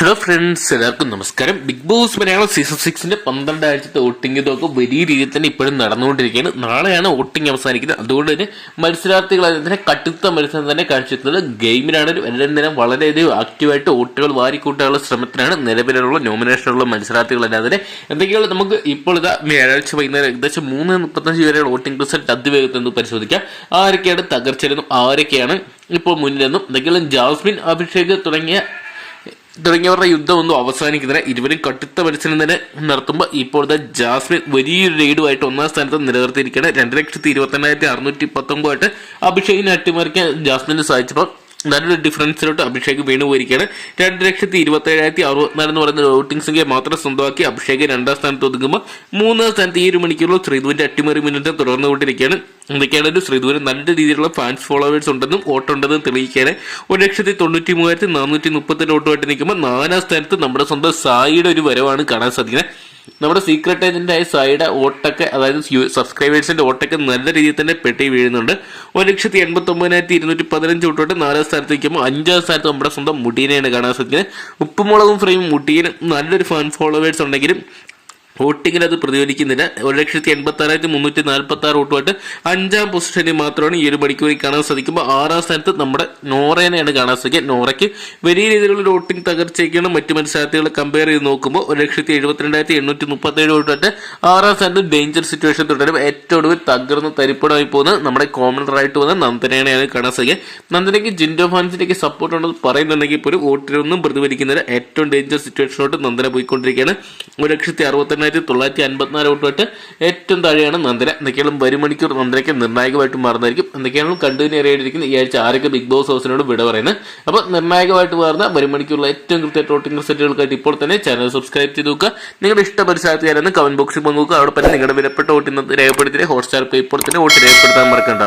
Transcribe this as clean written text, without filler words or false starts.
Hello friends, എല്ലാവർക്കും നമസ്കാരം. Big boss Malayalam season 6 12 ആഴ്ചത്തെ വോട്ടിംഗ് ഇതൊക്കെ വലിയ രീതിയിൽ തന്നെ ഇപ്പോഴും നടന്നുകൊണ്ടിരിക്കുകയാണ്. നാളെയാണ് വോട്ടിംഗ് അവസാനിക്കുന്നത്. അതുകൊണ്ട് തന്നെ മത്സരാർത്ഥികൾ അതിനെ കടുത്ത മത്സരം തന്നെ കാഴ്ചവെക്കുന്നത്. ഗെയിമിനാണെങ്കിലും എല്ലാം തന്നെ വളരെയധികം ആക്റ്റീവായിട്ട് വോട്ടുകൾ വാരിക്കൂട്ടാനുള്ള ശ്രമത്തിലാണ് നിലവിലുള്ള നോമിനേഷനുള്ള മത്സരാർത്ഥികളെല്ലാം തന്നെ. എന്തൊക്കെയാണ് നമുക്ക് ഇപ്പോൾ ഇതാ വ്യാഴാഴ്ച വൈകുന്നേരം ഏകദേശം 3:35 വരെയുള്ള വോട്ടിംഗ് റിസൾട്ട് അതിവേഗത്തിൽ പരിശോധിക്കാം. ആരൊക്കെയാണ് തകർച്ചയെന്നും ആരൊക്കെയാണ് ഇപ്പോൾ മുന്നിലെന്നും. എന്തൊക്കെയാണ് ജാസ്മിൻ, അഭിഷേക് തുടങ്ങിയവരുടെ യുദ്ധം ഒന്നും അവസാനിക്കുന്നില്ല. ഇരുവരും കടുത്ത മത്സരം തന്നെ നടത്തുമ്പോൾ ഇപ്പോഴത്തെ ജാസ്മിൻ വലിയൊരു റെയ്ഡുമായിട്ട് 1ാം സ്ഥാനത്ത് നിലനിർത്തിയിരിക്കുകയാണ്. 2,20,619 അഭിഷേകിനെ അട്ടിമറിക്കാൻ ജാസ്മിന് സാധിച്ചപ്പോൾ നല്ലൊരു ഡിഫറൻസിലോട്ട് അഭിഷേക് വീണു പോയിരിക്കുകയാണ്. 2,27,064 എന്ന് പറയുന്ന വോട്ടിംഗ് സംഖ്യ മാത്രം സ്വന്തമാക്കി അഭിഷേക് 2ാം സ്ഥാനത്ത് ഒതുങ്ങുമ്പോൾ 3ാം സ്ഥാനത്ത് ഈ ഒരു മണിക്കൂറിൽ ശ്രീധുവിന്റെ അട്ടിമറി മുന്നേറ്റം തുടർന്നുകൊണ്ടിരിക്കുകയാണ്. എന്തൊക്കെയാണ് ശ്രീധുവിന് നല്ല രീതിയിലുള്ള ഫാൻസ് ഫോളോവേഴ്സ് ഉണ്ടെന്നും വോട്ടുണ്ടെന്നും തെളിയിക്കുകയാണ്. 1,93,432 വോട്ടുമായിട്ട് നിൽക്കുമ്പോൾ 4ാം സ്ഥാനത്ത് നമ്മുടെ സ്വന്തം സായിയുടെ ഒരു വരവാണ് കാണാൻ സാധിക്കുന്നത്. നമ്മുടെ സീക്രട്ട് ഏജന്റായ സായിയുടെ വോട്ടൊക്കെ, അതായത് സബ്സ്ക്രൈബേഴ്സിന്റെ വോട്ടൊക്കെ നല്ല രീതിയിൽ തന്നെ പെട്ടി വീഴുന്നുണ്ട്. 1,89,215 വോട്ടോട്ട് 4ാം സ്ഥാനത്ത് നിൽക്കുമ്പോൾ 5ാം സ്ഥാനത്ത് നമ്മുടെ സ്വന്തം മുട്ടീനെയാണ് കാണാൻ സാധിക്കുന്നത്. ഉപ്പുമുളകും ഫ്രെയിം മുട്ടീനും നല്ലൊരു ഫാൻ ഫോളോവേഴ്സ് ഉണ്ടെങ്കിലും വോട്ടിങ്ങിൽ അത് പ്രതിഫലിക്കുന്നില്ല. 1,86,346 വോട്ടുമായിട്ട് 5ാം പൊസിഷനിൽ മാത്രമാണ് ഈ ഒരു മണിക്കൂറിൽ കാണാൻ സാധിക്കുമ്പോൾ 6ാം സ്ഥാനത്ത് നമ്മുടെ നോറേനെയാണ് കാണാൻ സാധിക്കുക. നോറയ്ക്ക് വലിയ രീതിയിലുള്ള വോട്ടിംഗ് തകർച്ചയൊക്കെയാണ് മറ്റു മത്സരാർത്ഥികളെ കമ്പയർ ചെയ്ത് നോക്കുമ്പോൾ. 1,72,837 വോട്ടുമായിട്ട് 6ാം സ്ഥാനത്ത് ഡേഞ്ചർ സിറ്റുവേഷൻ തുടരും. ഏറ്റവും ഒടുവിൽ തകർന്ന് തരിപ്പണമായി പോകുന്നത് നമ്മുടെ കോമണറായിട്ട് വന്ന നന്ദനയാണ് കാണാൻ സാധിക്കുക. നന്ദനയ്ക്ക് ജിൻഡോ ഫാൻസിലേക്ക് സപ്പോർട്ട് ഉണ്ടെന്ന് പറയുന്നുണ്ടെങ്കിൽ പോലും വോട്ടിലൊന്നും പ്രതിഫലിക്കുന്നില്ല. ഏറ്റവും ഡേഞ്ചർ സിറ്റുവേഷനോട്ട് നന്ദന പോയിക്കൊണ്ടിരിക്കുകയാണ്. 1,68,954 വോട്ടുമായിട്ട് ഏറ്റവും താഴെയാണ് നന്ദന. എന്തൊക്കെയാണ് വരും മണിക്കൂർ നന്ദനയ്ക്ക് നിർണായകമായിട്ട് മാറുന്നതായിരിക്കും. എന്തൊക്കെയാണ് കണ്ടുകഴിഞ്ഞറിയായിരിക്കും ഈ ആഴ്ച ആരൊക്കെ ബിഗ് ബോസ് ഹൗസിനോട് വിട പറയുന്നത്. അപ്പോൾ നിർണായകമായിട്ട് മാറുന്ന വരും മണിക്കൂറിലെ ഏറ്റവും കൃത്യമായിട്ട് വോട്ടിംഗ് റിസൾട്ടുകൾക്കായിട്ട് ഇപ്പോൾ തന്നെ ചാനൽ സബ്സ്ക്രൈബ് ചെയ്ത് നോക്കുക. നിങ്ങളുടെ ഇഷ്ട മത്സരാർത്ഥിയാരെന്ന് കമന്റ് ബോക്സിൽ പങ്കുവെക്കുക. അവിടെ തന്നെ നിങ്ങളുടെ വിലപ്പെട്ട വോട്ട് രേഖപ്പെടുത്തി ഹോട്ട്സ്റ്റാർ ഇപ്പോൾ തന്നെ വോട്ട് രേഖപ്പെടുത്താൻ മറക്കണ്ട.